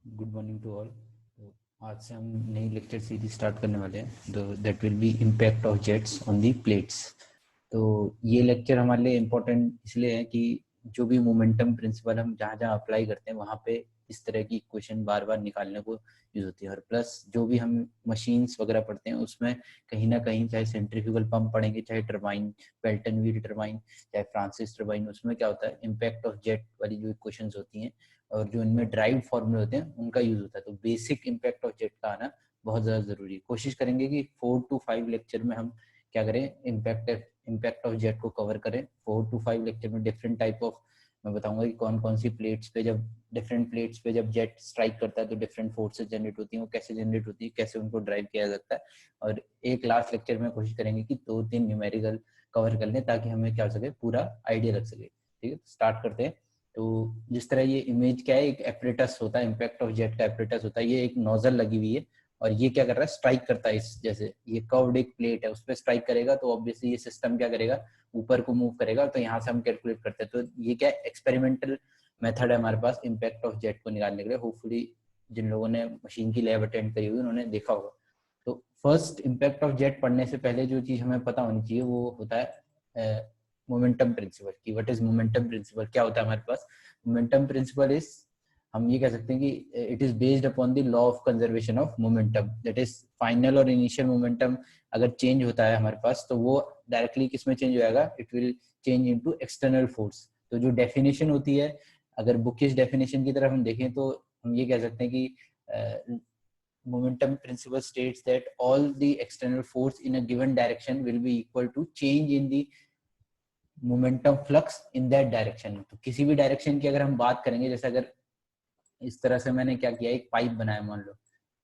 Good morning to all. तो आज से हम नई लेक्चर सीरीज स्टार्ट करने वाले हैं, तो that will be impact of jets on the plates. तो ये लेक्चर हमारे लिए इम्पोर्टेंट इसलिए है कि जो भी मोमेंटम प्रिंसिपल हम जहाँ जहाँ अप्लाई करते हैं वहाँ पे इस तरह की इक्वेशन बार बार निकालने को यूज होती है। और प्लस जो भी हम मशीन्स वगैरह पढ़ते हैं उसमें कहीं ना कहीं चाहे सेंट्रीफ्यूगल पंप पढ़ेंगे, चाहे टरबाइन, पेल्टन व्हील टरबाइन, चाहे फ्रांसिस टरबाइन, उसमें क्या होता है इम्पैक्ट ऑफ जेट वाली जो इक्वेशंस होती हैं और जो इनमें ड्राइव फॉर्मूले होते हैं उनका यूज होता है। तो बेसिक इम्पैक्ट ऑफ जेट का आना बहुत ज्यादा जरूरी है। कोशिश करेंगे कि 4 to 5 लेक्चर में हम क्या करें, इम्पैक्ट ऑफ जेट को कवर करें। 4 to 5 लेक्चर में डिफरेंट टाइप ऑफ मैं बताऊंगा कि कौन कौन सी प्लेट्स पे जब डिफरेंट प्लेट्स पे जब जेट स्ट्राइक करता है तो डिफरेंट फोर्सेस जनरेट होती हैं, वो कैसे जनरेट होती है, कैसे उनको ड्राइव किया जाता है। और एक लास्ट लेक्चर में कोशिश करेंगे कि 2-3 न्यूमेरिकल कवर कर लें ताकि हमें क्या हो सके, पूरा आइडिया लग सके। ठीक है, स्टार्ट करते हैं। तो जिस तरह ये इमेज क्या है, एक एपरेटस होता है, इम्पैक्ट ऑफ जेट का एपरेटस होता है। ये एक नोजल लगी हुई है और ये क्या कर रहा है, स्ट्राइक करता है। इस जैसे ये कर्व्ड एक प्लेट है, उस पर स्ट्राइक करेगा तो ऑब्वियसली ये सिस्टम क्या करेगा, ऊपर को मूव करेगा। तो यहाँ से हम कैलकुलेट करते हैं। तो ये क्या एक्सपेरिमेंटल मेथड है हमारे पास इम्पैक्ट ऑफ जेट को निकालने के लिए। होपफुली जिन लोगों ने मशीन की लैब अटेंड करी हुई उन्होंने देखा होगा। तो फर्स्ट इम्पैक्ट ऑफ जेट पढ़ने से पहले जो चीज हमें पता होनी चाहिए वो होता है मोमेंटम प्रिंसिपल की। व्हाट इज मोमेंटम प्रिंसिपल, क्या होता है हमारे पास मोमेंटम प्रिंसिपल इज, हम ये कह सकते हैं कि it is based upon the law of conservation of momentum. That is final और इनिशियल मोमेंटम अगर चेंज होता है हमारे पास तो वो डायरेक्टली किस में चेंज हो जाएगा, it will change into external force. तो जो डेफिनेशन होती है, अगर बुकिश डेफिनेशन की तरफ हम देखें तो हम ये कह सकते हैं कि momentum principle states that all the external force in a given direction will be equal to change in the momentum flux in that direction। तो किसी भी डायरेक्शन की अगर हम बात करेंगे, जैसे अगर इस तरह से मैंने क्या किया, एक पाइप बनाया, मान लो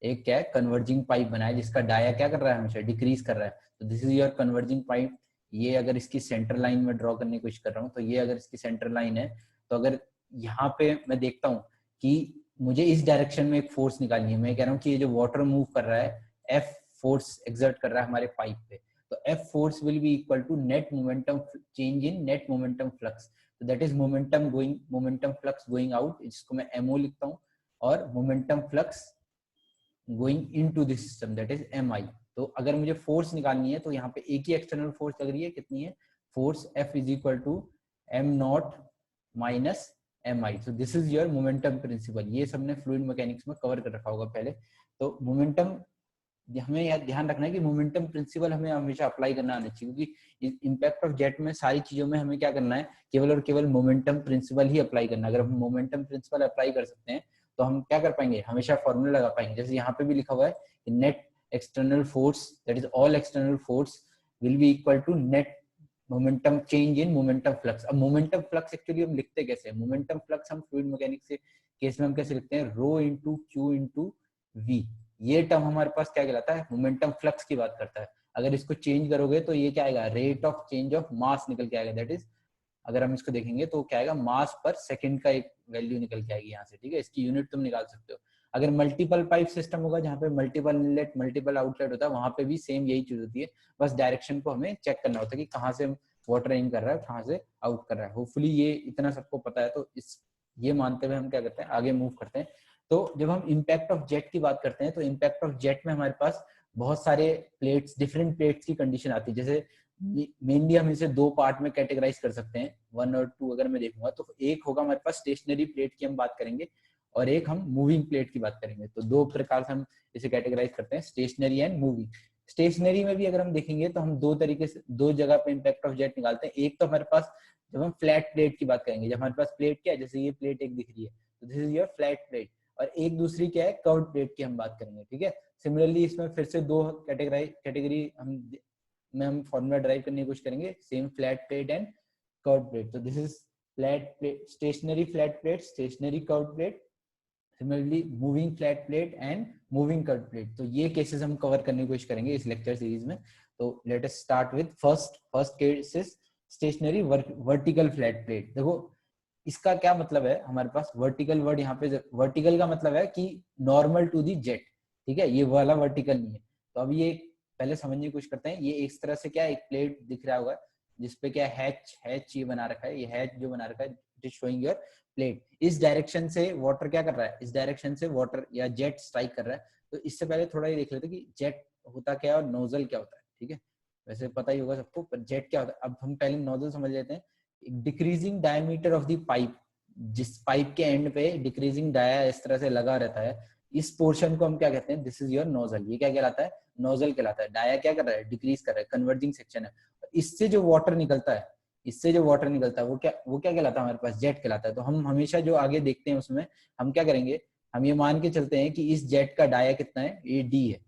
एक क्या है कन्वर्जिंग पाइप बनाया जिसका डाया क्या कर रहा है, हमेशा डिक्रीज कर रहा है। तो this is your converging pipe. ये अगर इसकी सेंटर लाइन में ड्रॉ करने की कोशिश कर रहा हूँ तो ये अगर इसकी सेंटर लाइन है, तो अगर यहाँ पे मैं देखता हूँ कि मुझे इस डायरेक्शन में एक फोर्स निकालनी है, मैं कह रहा हूँ कि ये जो वाटर मूव कर रहा है, एफ फोर्स एक्सर्ट कर रहा है हमारे पाइप पे, तो F force will be equal to net momentum change in net momentum flux. तो that is momentum flux going out, जिसको मैं एमओ लिखता हूँ, और momentum flux going into the system, that is M I. तो अगर मुझे फोर्स निकालनी है तो यहाँ पे एक ही एक्सटर्नल फोर्स लग रही है, कितनी है, force F is equal to M naught minus M I. So this is your momentum principle. ये सबने फ्लूइड मैकेनिक्स में कवर कर रखा होगा पहले। तो मोमेंटम, हमें याद ध्यान रखना है कि मोमेंटम प्रिंसिपल हमें हमेशा अप्लाई करना आना चाहिए, क्योंकि इम्पैक्ट ऑफ जेट में सारी चीजों में हमें क्या करना है, केवल और केवल मोमेंटम प्रिंसिपल ही अप्लाई करना है। अगर हम मोमेंटम प्रिंसिपल अप्लाई कर सकते हैं तो हम क्या कर पाएंगे, हमेशा फॉर्मूला लगा पाएंगे। जैसे यहाँ पे भी लिखा हुआ है net external force, that is all external force will be equal to net momentum change in momentum flux. अब मोमेंटम फ्लक्स एक्चुअली हम लिखते कैसे हैं, मोमेंटम फ्लक्स हम फ्लूइड मैकेनिक्स से केस में हम कैसे लिखते हैं, rho into Q into V. ये टर्म हमारे पास क्या कहलाता है, मोमेंटम फ्लक्स की बात करता है। अगर इसको चेंज करोगे तो ये क्या आएगा, rate of change of mass निकल के आएगा। दैट इज, अगर हम इसको देखेंगे तो क्या आएगा, मास पर सेकंड का एक वैल्यू निकल के आएगी यहाँ से। ठीक है, इसकी यूनिट तुम निकाल सकते हो। अगर मल्टीपल पाइप सिस्टम होगा जहाँ पे मल्टीपल इनलेट मल्टीपल आउटलेट होता है, वहां पे भी सेम यही चीज होती है, बस डायरेक्शन को हमें चेक करना होता है कि कहाँ से वाटर इन कर रहा है, कहाँ से आउट कर रहा है। होपफुली ये इतना सबको पता है। तो इस ये मानते हुए हम क्या करते हैं, आगे मूव करते हैं। तो जब हम इम्पैक्ट ऑफ जेट की बात करते हैं तो इम्पैक्ट ऑफ जेट में हमारे पास बहुत सारे प्लेट्स, डिफरेंट प्लेट्स की कंडीशन आती है। जैसे मेनली हम इसे दो पार्ट में कैटेगराइज कर सकते हैं, 1 और 2 अगर मैं देखूंगा तो एक होगा हमारे पास स्टेशनरी प्लेट की हम बात करेंगे, और एक हम मूविंग प्लेट की बात करेंगे। तो दो प्रकार से हम इसे कैटेगराइज करते हैं, स्टेशनरी एंड मूविंग। स्टेशनरी में भी अगर हम देखेंगे तो हम दो तरीके से, दो जगह पे इम्पैक्ट ऑफ जेट निकालते हैं। एक तो हमारे पास जब हम फ्लैट प्लेट की बात करेंगे, जब हमारे पास प्लेट क्या है, जैसे ये प्लेट एक दिख रही है तो this is your flat plate, और एक दूसरी क्या है, कर्व्ड प्लेट की हम बात करेंगे। ठीक है, सिमिलरली इसमें फिर से दो कैटेगरी हम फॉर्मूला ड्राइव करने की कोशिश करेंगे, same flat plate and curved plate. तो this is flat plate, stationary flat plate, stationary curved plate, similarly moving flat plate and moving curved plate. तो ये केसेस हम कवर करने की कोशिश करेंगे इस लेक्चर सीरीज में। तो let us start with first cases, stationary vertical flat plate. देखो इसका क्या मतलब है, हमारे पास वर्टिकल वर्ड यहाँ पे, वर्टिकल का मतलब है कि नॉर्मल टू दी जेट। ठीक है, ये वाला वर्टिकल नहीं है। तो अब ये पहले समझने की कोशिश करते हैं। ये इस तरह से क्या एक प्लेट दिख रहा होगा जिसपे क्या हैच हैच ये बना रखा है, ये हैच जो बना रखा है it is showing your plate. इस डायरेक्शन से वाटर क्या कर रहा है, इस डायरेक्शन से वाटर या जेट स्ट्राइक कर रहा है। तो इससे पहले थोड़ा ये देख लेते कि जेट होता क्या है और नोजल क्या होता है। ठीक है, वैसे पता ही होगा सबको, पर जेट क्या होता है। अब हम पहले नोजल समझ लेते हैं। Decreasing diameter of the pipe, जिस पाइप के एंड पे डिक्रीजिंग डाया इस तरह से लगा रहता है, इस पोर्शन को हम क्या कहते हैं, दिस इज योर नोजल। ये क्या कहलाता है, नोजल कहलाता है। डाया क्या कर रहा है, डिक्रीज कर रहा है, कन्वर्जिंग सेक्शन है। इससे जो वाटर निकलता है, इससे जो वाटर निकलता है वो क्या कहलाता है हमारे पास, जेट कहलाता है। तो हम हमेशा जो आगे देखते हैं उसमें हम क्या करेंगे, हम ये मान के चलते हैं कि इस जेट का डाया कितना है, ये डी है।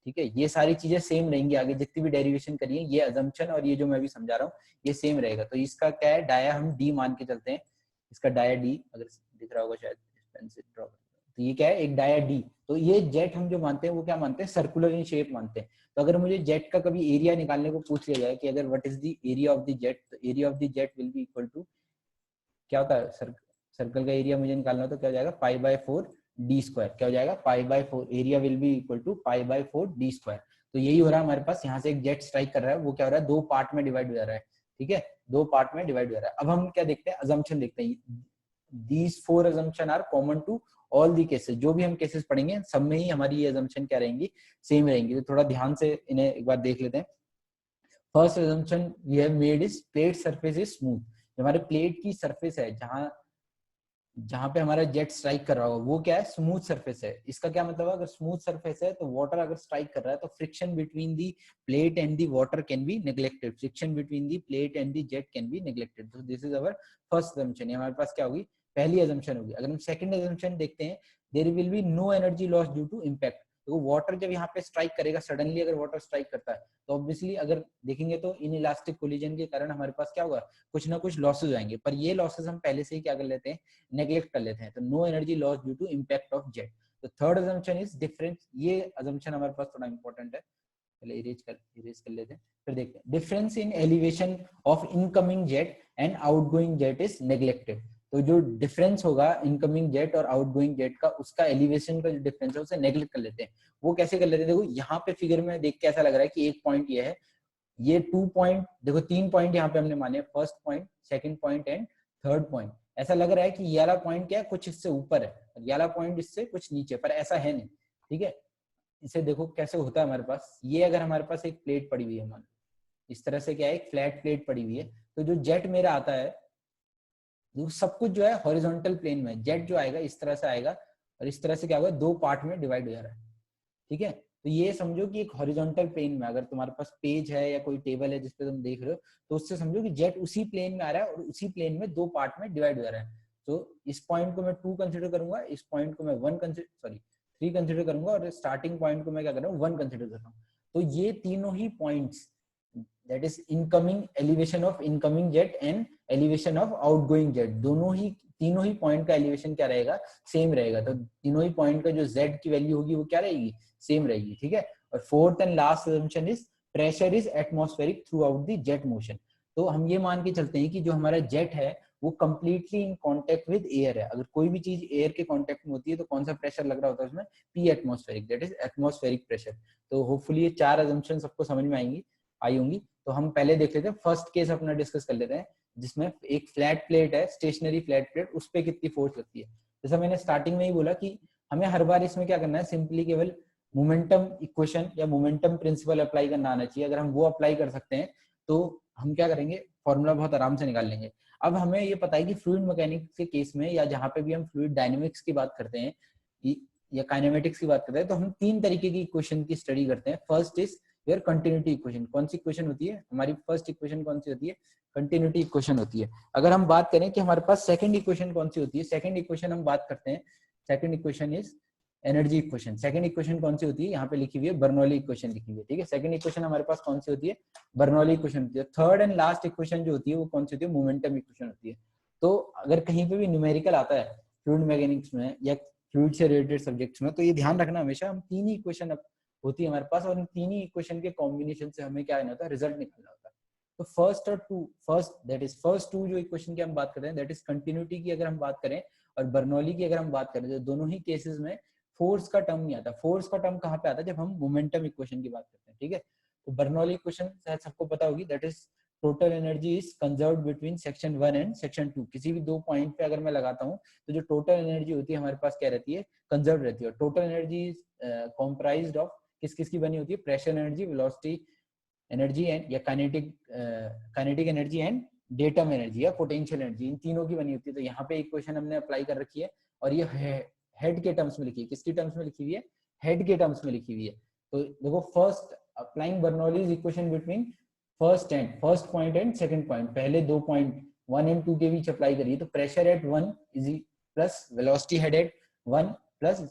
ठीक है, ये सारी चीजें सेम रहेंगी, आगे जितनी भी डेरिवेशन करिए ये अजम्पशन और ये जो मैं भी समझा रहा हूँ ये सेम रहेगा। तो इसका क्या है, डाया हम डी मान के चलते हैं। इसका डाया डी, अगर दिख रहा होगा शायद, तो ये क्या है, एक डाया डी। तो ये जेट हम जो मानते हैं वो क्या मानते हैं, सर्कुलर इन शेप मानते हैं। तो अगर मुझे जेट का कभी एरिया निकालने को पूछ लिया जाए कि अगर what is the area of the jet, तो area of the jet will be equal to, क्या होता है, सर्कल का एरिया मुझे निकालना हो तो क्या हो जाएगा, पाई बाय 4 डी स्क्वायर। क्या हो जाएगा, pi by 4, area will be equal to pi by 4 D square. तो यही हो रहा है हमारे पास, यहाँ से एक जेट स्ट्राइक कर रहा है, वो क्या हो रहा है, दो पार्ट में डिवाइड हो जा रहा है। ठीक है, दो पार्ट में डिवाइड हो जा रहा है। अब हम क्या देखते हैं, अजम्पशन देखते हैं। These 4 assumption are common to all the cases. जो भी हम केसेस पढ़ेंगे सब में ही हमारी ये assumption क्या रहेंगी, सेम रहेंगी। तो थोड़ा ध्यान से इन्हें एक बार देख लेते हैं। First assumption we have made is plate surface is smooth। हमारे प्लेट की सरफेस है, जहां पे हमारा जेट स्ट्राइक कर रहा होगा वो क्या है, स्मूथ सरफेस है। इसका क्या मतलब है, अगर स्मूथ सरफेस है तो वाटर अगर स्ट्राइक कर रहा है तो friction between the plate and the water can be neglected, friction between the plate and the jet can be neglected. तो this is our first assumption। हमारे पास क्या होगी, पहली assumption होगी। अगर हम सेकंड assumption देखते हैं, there will be no energy loss due to impact. तो वाटर जब यहाँ पे स्ट्राइक करेगा, सडनली अगर वाटर स्ट्राइक करता है तो ऑब्वियसली अगर देखेंगे तो इन इलास्टिक कोलिजन के कारण हमारे पास क्या होगा, कुछ ना कुछ लॉसेज आएंगे। पर ये लॉसेज हम पहले से ही क्या कर लेते हैं, नेग्लेक्ट कर लेते हैं। तो no energy loss due to impact of jet. तो थर्ड assumption इज डिफरेंस। ये assumption हमारे पास थोड़ा इंपॉर्टेंट है, पहले इरेज कर लेते हैं, फिर देखते हैं। Difference in elevation of incoming jet and outgoing jet is neglected. तो जो डिफरेंस होगा इनकमिंग जेट और आउटगोइंग जेट का, उसका एलिवेशन का जो डिफरेंस है उसे नेग्लेक्ट कर लेते हैं। वो कैसे कर लेते हैं, देखो यहाँ पे फिगर में देख के ऐसा लग रहा है कि एक पॉइंट ये है, ये 2 पॉइंट, देखो 3 पॉइंट यहाँ पे हमने माने, first point, second point and third point. ऐसा लग रहा है कि ये वाला पॉइंट क्या है, कुछ इससे ऊपर है, ये वाला पॉइंट इससे कुछ नीचे, पर ऐसा है नहीं। ठीक है, इसे देखो कैसे होता है हमारे पास। ये अगर हमारे पास एक प्लेट पड़ी हुई है, मान इस तरह से क्या है, एक फ्लैट प्लेट पड़ी हुई है, तो जो जेट मेरा आता है सब कुछ जो है हॉरिजॉन्टल प्लेन में, जेट जो आएगा इस तरह से आएगा और इस तरह से क्या होगा, दो पार्ट में डिवाइड हो जा रहा है। ठीक है, तो ये समझो कि एक हॉरिजॉन्टल प्लेन में, अगर तुम्हारे पास पेज है या कोई टेबल है जिसपे तुम देख रहे हो, तो उससे समझो कि जेट उसी प्लेन में आ रहा है और उसी प्लेन में दो पार्ट में डिवाइड हो जा रहा है। तो इस पॉइंट को मैं 2 कंसिडर करूंगा, इस पॉइंट को मैं 3 कंसिडर करूंगा और स्टार्टिंग पॉइंट को मैं क्या कर रहा हूँ, 1 कंसिडर कर रहा हूँ। तो ये तीनों ही points, that is incoming elevation of incoming jet and elevation of outgoing jet, तीनों ही पॉइंट का एलिवेशन क्या रहेगा, सेम रहेगा। तो तीनों ही पॉइंट का जो z की वैल्यू होगी वो क्या रहेगी, सेम रहेगी। ठीक है, और fourth and last assumption is pressure is atmospheric through out the jet motion. तो हम ये मान के चलते हैं कि जो हमारा जेट है वो completely in contact with air है। अगर कोई भी चीज एयर के कांटेक्ट में होती है तो कौन सा प्रेशर लग रहा होता है उसमें, P atmospheric, that is atmospheric pressure. तो होपफुली ये 4 assumption सबको समझ में आई होंगी। तो हम पहले देख लेते हैं, फर्स्ट केस अपना डिस्कस कर लेते हैं, जिसमें एक फ्लैट प्लेट है, स्टेशनरी फ्लैट प्लेट, उस पर कितनी फोर्स लगती है। जैसा मैंने स्टार्टिंग में ही बोला कि हमें हर बार इसमें क्या करना है, सिंपली केवल मोमेंटम इक्वेशन या मोमेंटम प्रिंसिपल अप्लाई करना आना चाहिए। अगर हम वो अप्लाई कर सकते हैं तो हम क्या करेंगे, फॉर्मूला बहुत आराम से निकाल लेंगे। अब हमें ये पता है कि फ्लूइड मैकेनिक्स के केस में या जहां पे भी हम फ्लूइड डायनेमिक्स की बात करते हैं या काइनेमेटिक्स की बात करते हैं, तो हम 3 तरीके की इक्वेशन की स्टडी करते हैं। First is your continuity equation. कौन सी इक्वेशन होती है हमारी, फर्स्ट इक्वेशन कौन सी होती है, कंटिन्यूटी इक्वेशन होती है। अगर हम बात करें कि हमारे पास सेकंड इक्वेशन कौन सी होती है, सेकंड इक्वेशन हम बात करते हैं, second equation is energy equation. Second equation कौन सी होती है, यहाँ पे लिखी हुई है बर्नौली इक्वेशन लिखी हुई है। ठीक है, सेकंड इक्वेशन हमारे पास कौन सी होती है, बर्नौली इक्वेशन होती है। थर्ड एंड लास्ट इक्वेशन जो होती है वो कौन सी होती है, मोमेंटम इक्वेशन होती है। तो अगर कहीं पे भी न्यूमेरिकल आता है फ्लूइड मैकेनिक्स में या फ्लूइड से रिलेटेड सब्जेक्ट्स में, तो ये ध्यान रखना हमेशा हम 3 ही इक्वेशन होती है हमारे पास, और इन 3 ही इक्वेशन के कॉम्बिनेशन से हमें क्या होता है, रिजल्ट निकालना होता है। तो फर्स्ट टू जो इक्वेशन की हम बात करते हैं, दैट इज कंटिन्यूटी की अगर हम बात करें और बर्नौली की अगर हम बात करें, तो दोनों ही केसेस में फोर्स का टर्म नहीं आता। फोर्स का टर्म कहाँ पे आता है, जब हम मोमेंटम इक्वेशन की बात करते हैं। ठीक है, तो बर्नौली इक्वेशन शायद सबको पता होगी, that is total energy is conserved between section 1 and section 2। किसी भी दो पॉइंट पे अगर मैं लगाता हूँ तो जो टोटल एनर्जी होती है हमारे पास क्या रहती है, कंजर्व रहती है। Total energy is comprised of किस किस की बनी होती है, pressure energy, velocity energy and या kinetic energy and datum energy या पोटेंशियल एनर्जी, इन तीनों की बनी होती है। तो यहाँ पे इक्वेशन हमने अप्लाई कर रखी है और ये हेड के टर्म्स में लिखी है। किसकी टर्म्स में लिखी हुई है, हेड के टर्म्स में लिखी हुई है। तो देखो first applying Bernoulli's equation between first point and second point, पहले दो पॉइंट 1 एंड 2 के बीच अप्लाई करिए। तो pressure at 1 is plus velocity head at 1 plus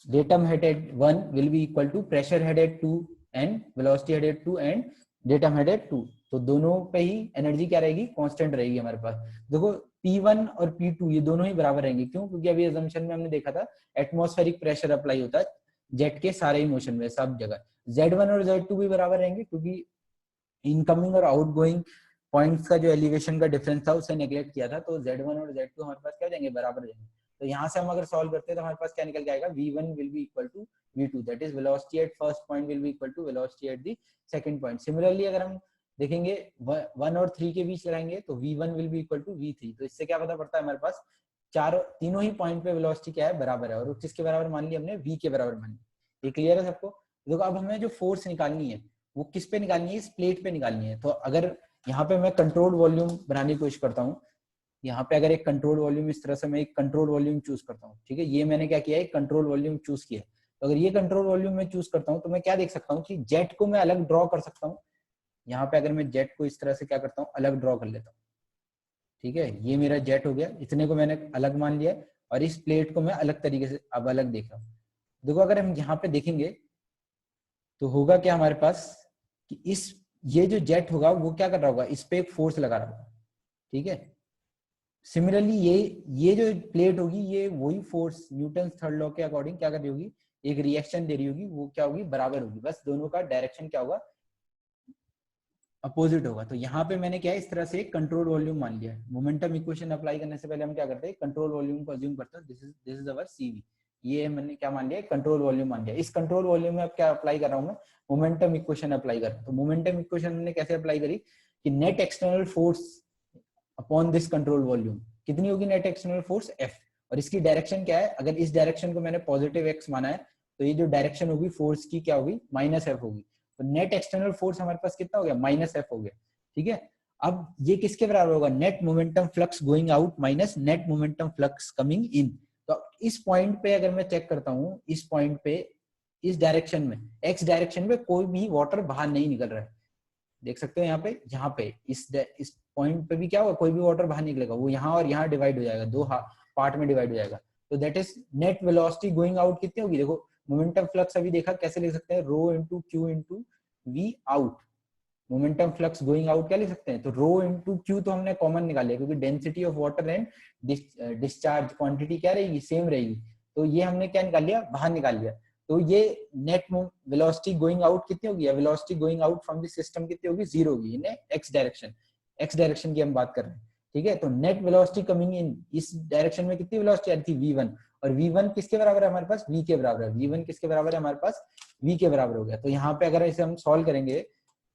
datum head at 1 will be equal to pressure head at 2 and velocity head at 2 and datum head at 2। तो दोनों पे ही energy क्या रहेगी, कांस्टेंट रहेगी हमारे पास। देखो P1 और P2 ये दोनों ही बराबर रहेंगे। क्यों, क्योंकि अभी अजम्पशन में हमने देखा था एटमॉस्फेरिक प्रेशर अप्लाई होता है जेट के सारे ही मोशन में, सब जगह। Z1 और Z2 भी बराबर रहेंगे क्योंकि इनकमिंग और आउटगोइंग पॉइंट्स का जो एलिवेशन का डिफरेंस था उसे नेग्लेक्ट किया था। तो Z1 और Z2 हमारे पास क्या हो जाएंगे, बराबर हो जाएंगे। तो यहाँ से हम अगर सॉल्व करते हैं तो हमारे पास क्या निकल के आएगा, V1 will be equal to V2, that is velocity at first point will be equal to velocity at the second point। Similarly अगर हम देखेंगे 1 और 3 के बीच लगाएंगे तो V1 will be equal to V3। तो इससे क्या पता पड़ता है हमारे पास तीनों ही पॉइंट पे वेलोसिटी क्या है, बराबर है। और किसके बराबर मान लिया हमने, V के बराबर मान लिया। ये क्लियर है सबको। देखो अब हमें जो फोर्स निकालनी है वो किस पे निकालनी है, इस प्लेट पे निकालनी है। तो अगर यहाँ पे मैं कंट्रोल वॉल्यूम बनाने की कोशिश करता हूँ, यहाँ पे अगर एक कंट्रोल वॉल्यूम इस तरह से मैं एक कंट्रोल वॉल्यूम चूज करता हूँ, ठीक है, ये मैंने क्या किया, एक कंट्रोल वॉल्यूम चूज किया। तो अगर ये कंट्रोल वॉल्यूम में चूज करता हूँ तो मैं क्या देख सकता हूँ कि जेट को मैं अलग ड्रॉ कर सकता हूँ। यहाँ पे अगर मैं जेट को इस तरह से क्या करता हूँ, अलग ड्रॉ कर लेता हूँ, ठीक है, ये मेरा जेट हो गया, इतने को मैंने अलग मान लिया और इस प्लेट को मैं अलग तरीके से अब अलग देख रहा हूँ। देखो अगर हम यहाँ पे देखेंगे तो होगा क्या हमारे पास कि ये जो जेट होगा वो क्या कर रहा होगा, इस पे एक फोर्स लगा रहा होगा, ठीक है। सिमिलरली ये जो प्लेट होगी ये वही फोर्स न्यूटन थर्ड लॉ के अकॉर्डिंग क्या कर रही होगी, एक रिएक्शन दे रही होगी, वो क्या होगी, बराबर होगी। बस दोनों का डायरेक्शन क्या होगा, अपोजिट होगा। तो यहाँ पे मैंने क्या है, इस तरह से कंट्रोल वॉल्यूम मान लिया है। मोमेंटम इक्वेशन अप्लाई करने से पहले हम क्या करते हैं, कंट्रोल वॉल्यूम को अज्यूम करते हैं। This is our CV। ये मैंने क्या मान लिया, कंट्रोल वॉल्यूम मान लिया। इस कंट्रोल वॉल्यूम में अब क्या अप्लाई कर रहा हूँ मैं, मोमेंटम इक्वेशन अप्लाई कर रहा हूँ। तो मोमेंटम इक्वेशन हमने कैसे अप्लाई करी कि net external force upon this control volume कितनी होगी, नेट एक्सटर्नल फोर्स F। और इसकी डायरेक्शन क्या है, अगर इस डायरेक्शन को मैंने पॉजिटिव x माना है तो ये जो डायरेक्शन होगी फोर्स की क्या होगी, -F होगी। तो नेट एक्सटर्नल फोर्स हमारे पास कितना हो गया, -F हो गया, ठीक है। अब ये किसके बराबर होगा, net momentum flux going out minus net momentum flux coming in. तो इस पॉइंट पे अगर मैं चेक करता हूँ, इस पॉइंट पे इस डायरेक्शन में x डायरेक्शन में कोई भी वाटर बाहर नहीं निकल रहा है, देख सकते हो यहाँ पे इस पॉइंट पे भी क्या होगा, कोई भी वाटर बाहर निकलेगा, वो यहाँ और यहाँ डिवाइड हो जाएगा, दो पार्ट में डिवाइड हो जाएगा। तो that is net velocity going out कितनी होगी, देखो मोमेंटम फ्लक्स अभी देखा कैसे लिख सकते हैं, rho into Q into V out. Momentum flux going out क्या लिख सकते हैं, तो रो इंटू क्यू तो हमने कॉमन निकाल लिया क्योंकि density of water and discharge quantity क्या रहेगी, सेम रहेगी। तो ये हमने क्या निकाल लिया, बाहर निकाल लिया। तो ये नेट वेलोसिटी गोइंग आउट कितनी होगी, velocity going out from the system कितनी होगी, 0 होगी, इन एक्स डायरेक्शन की हम बात कर रहे हैं, ठीक है। तो नेट वेलोसिटी कमिंग इन इस डायरेक्शन में कितनी वेलोसिटी आ रही थी, V1। और V1 किसके बराबर है हमारे पास, V के बराबर है। V1 किसके बराबर है हमारे पास, V के बराबर हो गया। तो यहाँ पे अगर इसे हम सॉल्व करेंगे,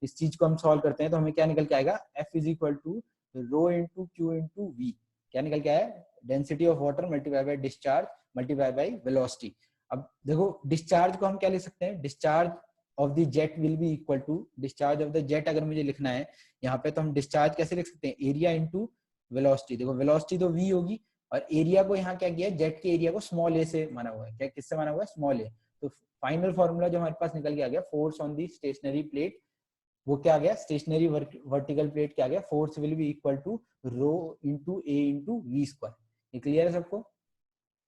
इस चीज को हम सॉल्व करते हैं तो हमें क्या निकल के आएगा, F is equal to rho into Q into V. क्या निकल के आया, density of water multiply by discharge multiply by velocity. अब देखो डिस्चार्ज को हम क्या लिख सकते हैं, discharge of the jet will be equal to discharge of the jet. अगर मुझे लिखना है यहाँ पे तो हम डिस्चार्ज कैसे लिख सकते हैं, एरिया इंटू वेलोसिटी। देखो वेलोसिटी तो v होगी और एरिया को यहाँ क्या किया है, जेट के एरिया को स्मॉल a से माना हुआ है। क्या किससे माना हुआ है, स्मॉल a। तो फाइनल फॉर्मूला जो हमारे पास निकल के आ गया, force on the stationary plate, वो क्या आ गया, स्टेशनरी वर्टिकल प्लेट क्या आ गया, force will be equal to rho into a into V square. ये क्लियर है सबको।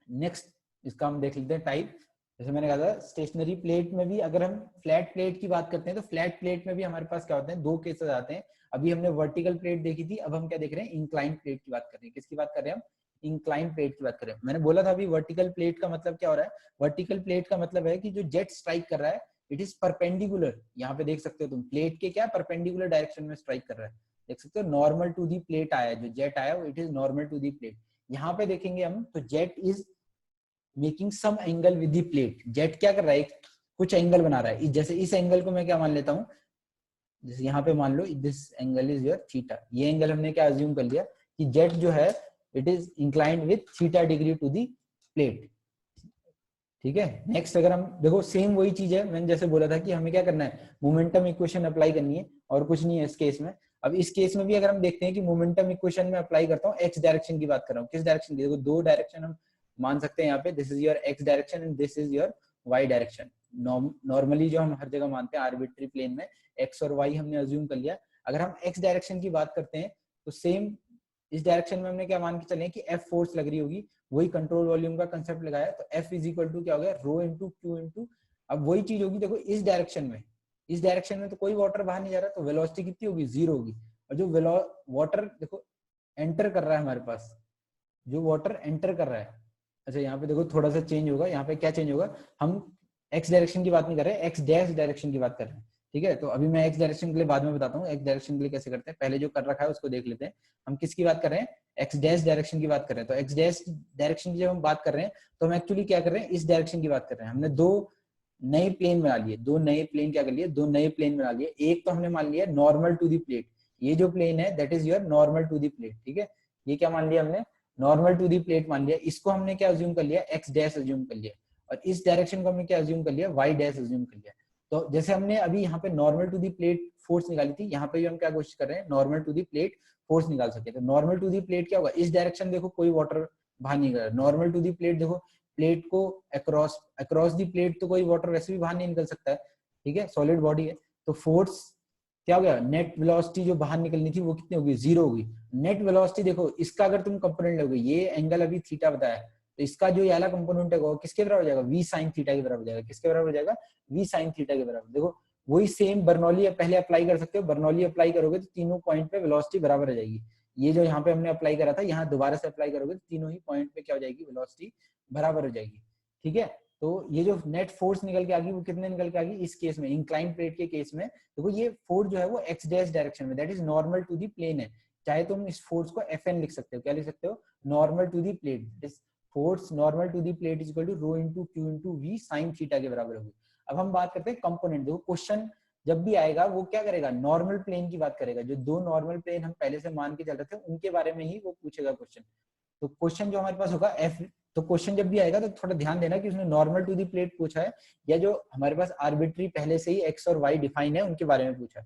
नेक्स्ट इसका हम देख लेते हैं टाइप। जैसे मैंने कहा था स्टेशनरी प्लेट में भी अगर हम फ्लैट प्लेट की बात करते हैं तो फ्लैट प्लेट में भी हमारे पास क्या होते हैं, दो केसेस आते हैं। अभी हमने वर्टिकल प्लेट देखी थी, अब हम क्या देख रहे हैं, इंक्लाइन प्लेट की बात कर रहे हैं। किसकी बात कर रहे हैं हम, इंक्लाइन प्लेट की बात कर रहे हैं। मैंने बोला था अभी वर्टिकल प्लेट का मतलब क्या हो रहा है, वर्टिकल प्लेट का मतलब है कि जो जेट स्ट्राइक कर रहा है इट इज परपेंडिकुलर। यहाँ पे देख सकते हो तुम, प्लेट के क्या परपेंडिकुलर डायरेक्शन में स्ट्राइक कर रहा है, देख सकते हो। नॉर्मल टू दी प्लेट आया है, जो जेट आया it is normal to the plate. यहाँ पे देखेंगे हम तो jet is making some angle with the plate. Jet क्या कर रहा है, कुछ एंगल बना रहा है। जैसे इस एंगल को मैं क्या मान लेता हूँ, जैसे यहाँ पे मान लो this angle is your theta, ये एंगल हमने क्या अज्यूम कर लिया कि जेट जो है it is inclined with theta degree to the plate, ठीक है। नेक्स्ट अगर हम देखो सेम वही चीज है, मैंने जैसे बोला था कि हमें क्या करना है, मोमेंटम इक्वेशन अप्लाई करनी है और कुछ नहीं है इस केस में। अब इस केस में भी अगर हम देखते हैं कि मोमेंटम इक्वेशन में अप्लाई करता हूँ एक्स डायरेक्शन की बात कर रहा हूँ, किस डायरेक्शन की, देखो दो डायरेक्शन हम मान सकते हैं यहाँ पे, this is your X direction and this is your Y direction. Normally जो हम हर जगह मानते हैं आर्बिट्री प्लेन में एक्स और वाई हमने अज्यूम कर लिया। अगर हम एक्स डायरेक्शन की बात करते हैं तो सेम इस डायरेक्शन में हमने क्या मान के चले कि एफ फोर्स लग रही होगी, वही कंट्रोल वॉल्यूम का कंसेप्ट लगाया, तो एफ इज इक्वल टू क्या हो गया, रो इंटू क्यू इंटू, अब वही चीज होगी देखो इस डायरेक्शन में तो कोई वाटर बाहर नहीं जा रहा, तो वेलोसिटी कितनी होगी, जीरो होगी। और जो वाटर देखो एंटर कर रहा है हमारे पास, जो वाटर एंटर कर रहा है, अच्छा यहाँ पे देखो थोड़ा सा चेंज होगा, यहाँ पे क्या चेंज होगा, हम एक्स डायरेक्शन की बात नहीं कर रहे, एक्स डैश डायरेक्शन की बात कर रहे हैं, ठीक है। तो अभी मैं एक्स डायरेक्शन के लिए बाद में बताता हूँ, एक्स डायरेक्शन के लिए कैसे करते हैं, पहले जो कर रखा है उसको देख लेते हैं। हम किसकी बात कर रहे हैं, एक्स डैश डायरेक्शन की बात कर रहे हैं। तो एक्स डैश डायरेक्शन की जब हम बात कर रहे हैं तो हम एक्चुअली क्या कर रहे हैं, इस डायरेक्शन की बात कर रहे हैं। हमने दो नए प्लेन बना लिए, दो नए प्लेन क्या कर लिए, दो नए प्लेन बना लिए। एक तो हमने मान लिया नॉर्मल टू दी प्लेट, ये जो प्लेन है that is your normal to the plate, ठीक है। ये क्या मान लिया हमने, नॉर्मल टू दी प्लेट मान लिया। इसको हमने क्या अज्यूम कर लिया, एक्स डैश अज्यूम कर लिया। और इस डायरेक्शन को हमने क्या अज्यूम कर लिया, वाई डैश अज्यूम कर लिया। तो जैसे हमने अभी यहाँ पे normal to the plate force निकाली थी, यहाँ पे भी हम क्या कोशिश कर रहे हैं, normal to the plate force निकाल सके। तो नॉर्मल टू दी प्लेट क्या होगा, इस डायरेक्शन देखो कोई वाटर बाहर नहीं निकल, नॉर्मल टू दी प्लेट देखो प्लेट को अक्रॉस दी प्लेट तो कोई वाटर वैसे भी बाहर नहीं निकल सकता है, ठीक है, सॉलिड बॉडी है। तो फोर्स क्या हो गया, नेट वेलोसिटी जो बाहर निकलनी थी वो कितनी होगी, जीरो होगी। नेट वेलोसिटी देखो इसका अगर तुम कंपोनेंट लोगे, ये एंगल अभी थीटा बताया, तो इसका जो वाला कंपोनेंट है वो किसके बराबर हो जाएगा, वी साइन थीटा के बराबर हो जाएगा। किसके बराबर हो जाएगा, वी साइन थीटा के बराबर। देखो वही सेम बर्नौली पहले अप्लाई कर सकते हो, बर्नौली अप्लाई करोगे तो तीनों पॉइंट पे वेलोसिटी बराबर हो जाएगी। ये जो यहाँ पे हमने अप्लाई करा था, यहाँ दोबारा से अप्लाई करोगे तो तीनों ही पॉइंट पे क्या हो जाएगी, वेलोसिटी बराबर हो जाएगी, ठीक है। तो ये जो नेट फोर्स निकल के आ गई वो कितने निकल के आ गई, इस केस में इंक्लाइन प्लेट के केस में देखो ये फोर्स जो है वो एक्स डैश डायरेक्शन में, that is normal to the plane है। चाहे तुम इस फोर्स को एफएन लिख सकते हो, क्या लिख सकते हो, normal to the plate. Force normal to the plate is equal to rho into Q into V sine theta के बराबर होगी। अब हम बात करते हैं कंपोनेंट। देखो क्वेश्चन जब भी आएगा वो क्या करेगा, नॉर्मल प्लेन की बात करेगा। जो दो नॉर्मल प्लेन हम पहले से मान के चल रहे थे उनके बारे में ही वो पूछेगा क्वेश्चन। तो क्वेश्चन जो हमारे पास होगा एफ, तो क्वेश्चन जब भी आएगा तो थोड़ा ध्यान देना कि उसने नॉर्मल टू दी प्लेट पूछा है या जो हमारे पास आर्बिट्री पहले से ही एक्स और वाई डिफाइन है उनके बारे में पूछा है।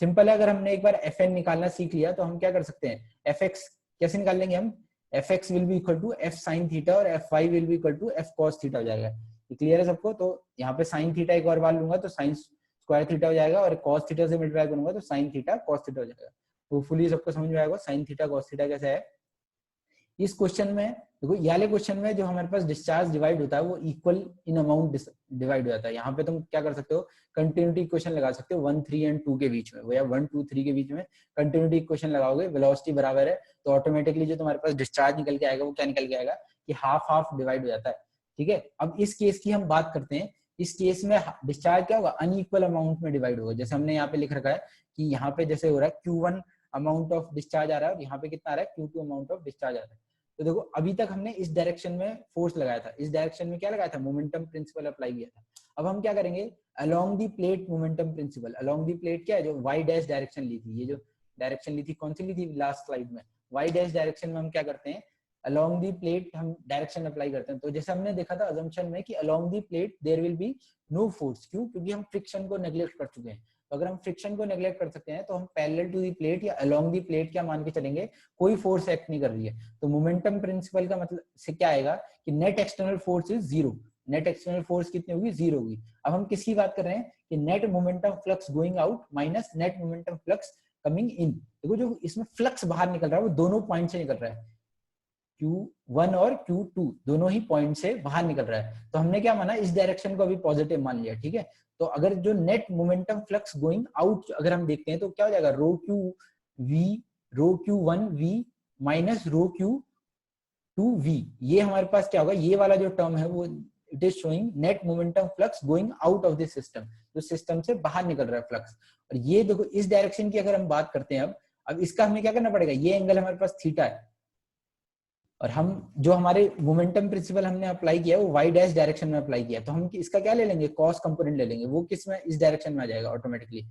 सिंपल है, अगर हमने एक बार एफ एन निकालना सीख लिया तो हम क्या कर सकते हैं, एफ एक्स कैसे निकाल लेंगे हम, F X will be equal to F sine theta और F Y will be equal to F cos theta हो जाएगा। ये क्लियर है सबको। तो यहाँ पे साइन थीटा एक और बार लूंगा तो साइन स्क्वायर थीटा हो जाएगा और कॉस थीटा से मल्टीप्लाई करूंगा तो साइन थीटा कॉस थीटा हो जाएगा। होपफुली सबको समझ में आएगा साइन थीटा कॉस थीटा कैसे है। इस क्वेश्चन में देखो, ये वाले क्वेश्चन में जो हमारे पास डिस्चार्ज डिवाइड होता है वो इक्वल इन अमाउंट डिवाइड हो जाता है। यहाँ पे तुम क्या कर सकते हो, कंटिन्यूटी इक्वेशन लगा सकते हो 1 3 एंड 2 के बीच में, या 1 2 3 के बीच में कंटिन्यूटी इक्वेशन लगाओगे, वेलोसिटी बराबर है तो ऑटोमेटिकली जो तुम्हारे पास डिस्चार्ज निकल के आएगा वो क्या निकल के आएगा कि हाफ हाफ डिवाइड हो जाता है, ठीक है। अब इस केस की हम बात करते हैं, इस केस में डिस्चार्ज क्या होगा, अनइक्वल अमाउंट में डिवाइड होगा। जैसे हमने यहाँ पे लिख रखा है कि यहाँ पे जैसे हो रहा है Q1 अमाउंट ऑफ डिस्चार्ज आ रहा है और यहाँ पे कितना आ रहा है, Q2 अमाउंट ऑफ डिस्चार्ज आ रहा है। तो देखो अभी तक हमने इस डायरेक्शन में फोर्स लगाया था, इस डायरेक्शन में क्या लगाया था, मोमेंटम प्रिंसिपल अप्लाई किया था। अब हम क्या करेंगे, along the plate momentum principle. Along the plate क्या है, जो वाई डैश डायरेक्शन ली थी, ये जो डायरेक्शन ली थी कौन सी ली थी लास्ट स्लाइड में, वाई डैश डायरेक्शन में हम क्या करते हैं, अलोंग दी प्लेट हम डायरेक्शन अप्लाई करते हैं। तो जैसे हमने देखा था अजम्पशन में कि along the plate there will be no force, क्यों, क्योंकि हम फ्रिक्शन को नेग्लेक्ट कर चुके हैं। तो अगर हम फ्रिक्शन को नेग्लेक्ट कर सकते हैं तो हम पैरेलल टू दी प्लेट या अलोंग दी प्लेट क्या मान के चलेंगे, कोई फोर्स एक्ट नहीं कर रही है। तो मोमेंटम प्रिंसिपल का मतलब से क्या आएगा कि net external force is zero, net external force कितनी होगी, जीरो होगी। अब हम किसकी बात कर रहे हैं कि net momentum flux going out minus net momentum flux coming in. देखो जो इसमें फ्लक्स बाहर निकल रहा है वो दोनों पॉइंट से निकल रहा है, Q1 और Q2 दोनों ही पॉइंट से बाहर निकल रहा है। तो हमने क्या माना, इस डायरेक्शन को अभी पॉजिटिव मान लिया, ठीक है। तो अगर जो net momentum flux going out अगर हम देखते हैं तो क्या हो जाएगा, रो Q1 V minus rho Q2 V। ये हमारे पास क्या होगा, ये वाला जो टर्म है वो it is showing net momentum flux going out of this system, जो सिस्टम से बाहर निकल रहा है फ्लक्स। और ये देखो इस डायरेक्शन की अगर हम बात करते हैं अब इसका हमें क्या करना पड़ेगा, ये एंगल हमारे पास थीटा है और हम जो हमारे मोमेंटम प्रिंसिपल हमने अप्लाई किया वो वाई डैश डायरेक्शन में अप्लाई किया, तो हम इसका क्या ले लेंगे, कॉस कंपोनेंट ले लेंगे। वो किस में, इस डायरेक्शन में आ जाएगा ऑटोमेटिकली।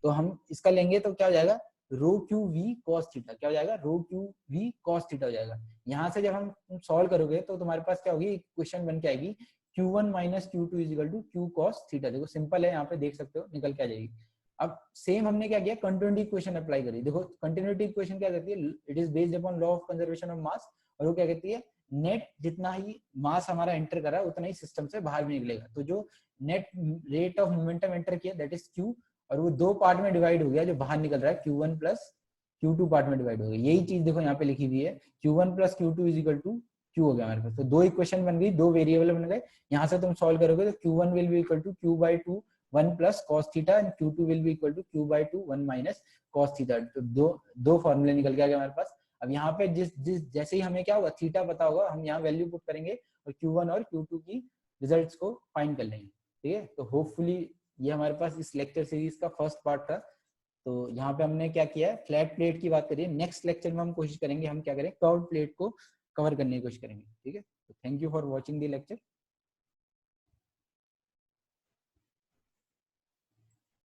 तो हम इसका लेंगे तो क्या हो जाएगा, रो क्यू वी कॉस थीटा, क्या हो जाएगा, रो क्यू वी कॉस थीटा हो जाएगा। यहाँ से जब हम सॉल्व करोगे तो तुम्हारे पास क्या होगी, इक्वेशन बन के आएगी Q1 minus Q2 is equal to Q cos theta. देखो सिंपल है, यहाँ पे देख सकते हो निकल के आ जाएगी। अब सेम हमने क्या किया, कंटिन्यूटी इक्वेशन अप्लाई करी। देखो कंटिन्यूटी इक्वेशन क्या कहती है, it is based upon law of conservation of mass, और वो क्या कहती है, नेट जितना ही मास हमारा एंटर करा उतना ही सिस्टम से बाहर भी निकलेगा। तो जो net rate of momentum enter किया दैट इज Q, और वो दो पार्ट में डिवाइड हो गया, जो बाहर निकल रहा है Q1 प्लस Q2 पार्ट में डिवाइड हो गया। यही चीज देखो यहाँ पे लिखी हुई है, Q1 plus Q2 is equal to Q हो गया हमारे पास। तो दो इक्वेशन बन गई, दो वेरिएबल बन गए। यहाँ से तुम सॉल्व करोगे तो Q1 will be equal to Q by 2 1 plus cos theta, and Q2 will be equal to Q by 2 1 minus cos theta. तो दो फॉर्मूले निकल के आ गए हमारे पास। अब यहाँ पे जिस जैसे ही हमें क्या होगा, थीटा पता होगा, हम यहाँ वैल्यू पुट करेंगे और Q1 और Q2 की रिजल्ट्स को फाइंड कर लेंगे। ठीक है, तो होपफुली ये हमारे पास इस लेक्चर सीरीज का फर्स्ट पार्ट था। तो यहाँ पे हमने क्या किया है, फ्लैट प्लेट की बात करिए। नेक्स्ट लेक्चर में हम कोशिश करेंगे हम क्या करें, कर्व्ड प्लेट को कवर करने की कोशिश करेंगे। ठीक है, तो thank you for watching the lecture.